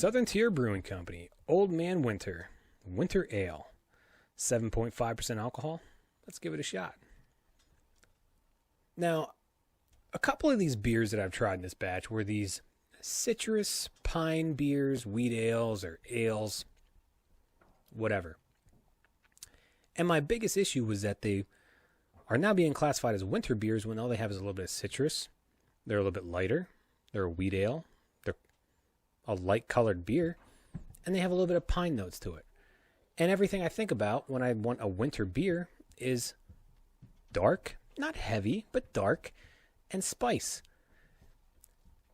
Southern Tier Brewing Company, Old Man Winter, Winter Ale, 7.5% alcohol. Let's give it a shot. Now, a couple of these beers that I've tried in this batch were these citrus pine beers, wheat ales, or ales, whatever. And my biggest issue was that they are now being classified as winter beers when all they have is a little bit of citrus. They're a little bit lighter. They're a wheat ale. They're a light-colored beer. And they have a little bit of pine notes to it. And everything I think about when I want a winter beer is dark, not heavy, but dark, and spice.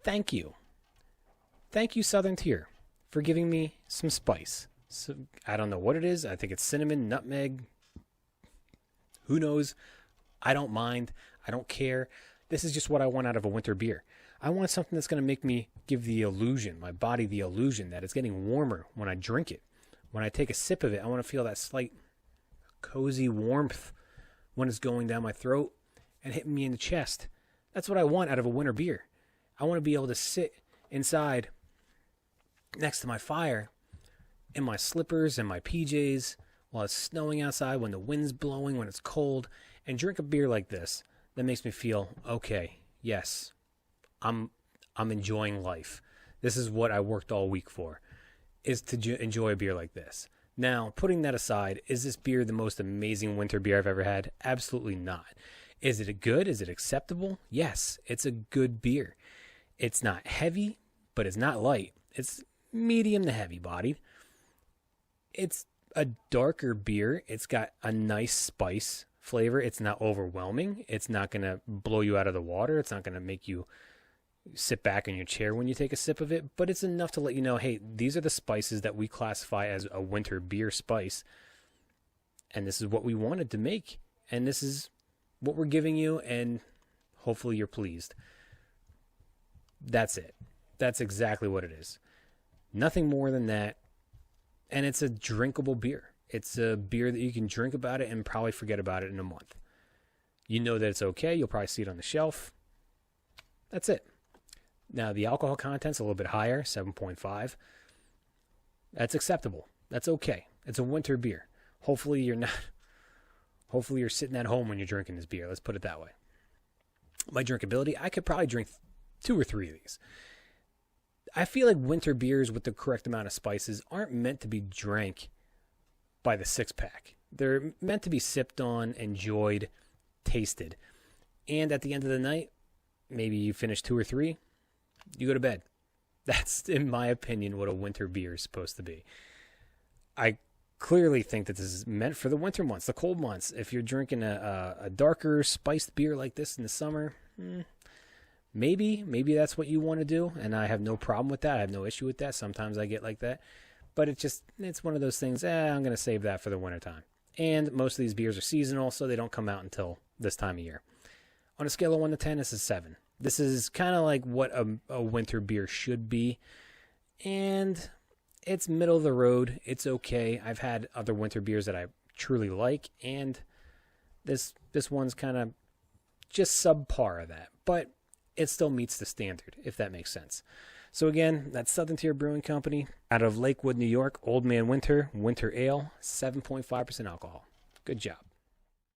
Thank you. Thank you, Southern Tier, for giving me some spice. So, I don't know what it is. I think it's cinnamon, nutmeg. Who knows? I don't mind. I don't care. This is just what I want out of a winter beer. I want something that's going to make me give the illusion, my body the illusion that it's getting warmer when I drink it. When I take a sip of it, I want to feel that slight cozy warmth when it's going down my throat and hitting me in the chest. That's what I want out of a winter beer. I want to be able to sit inside next to my fire in my slippers and my PJs while it's snowing outside, when the wind's blowing, when it's cold, and drink a beer like this that makes me feel, okay, yes, I'm enjoying life. This is what I worked all week for, is to enjoy a beer like this. Now, putting that aside, is this beer the most amazing winter beer I've ever had? Absolutely not. Is it good? Is it acceptable? Yes, it's a good beer. It's not heavy, but it's not light. It's medium to heavy bodied. It's a darker beer. It's got a nice spice flavor. It's not overwhelming. It's not going to blow you out of the water. It's not going to make you sit back in your chair when you take a sip of it, but it's enough to let you know, hey, these are the spices that we classify as a winter beer spice, and this is what we wanted to make, and this is what we're giving you, and hopefully you're pleased. That's it. That's exactly what it is. Nothing more than that, and it's a drinkable beer. It's a beer that you can drink about it and probably forget about it in a month. You know that it's okay. You'll probably see it on the shelf. That's it. Now, the alcohol content's a little bit higher, 7.5. That's acceptable. That's okay. It's a winter beer. Hopefully you're sitting at home when you're drinking this beer. Let's put it that way. My drinkability, I could probably drink 2 or 3 of these. I feel like winter beers with the correct amount of spices aren't meant to be drank by the 6-pack. They're meant to be sipped on, enjoyed, tasted. And at the end of the night, maybe you finish 2 or 3, you go to bed. That's, in my opinion, what a winter beer is supposed to be. I clearly think that this is meant for the winter months, the cold months. If you're drinking a darker, spiced beer like this in the summer, maybe that's what you want to do, and I have no problem with that. I have no issue with that. Sometimes I get like that. But it's one of those things, I'm going to save that for the wintertime. And most of these beers are seasonal, so they don't come out until this time of year. On a scale of 1 to 10, this is 7. This is kind of like what a winter beer should be. And it's middle of the road. It's okay. I've had other winter beers that I truly like. And this one's kind of just subpar of that. But it still meets the standard, if that makes sense. So again, that's Southern Tier Brewing Company out of Lakewood, New York. Old Man Winter, Winter Ale, 7.5% alcohol. Good job.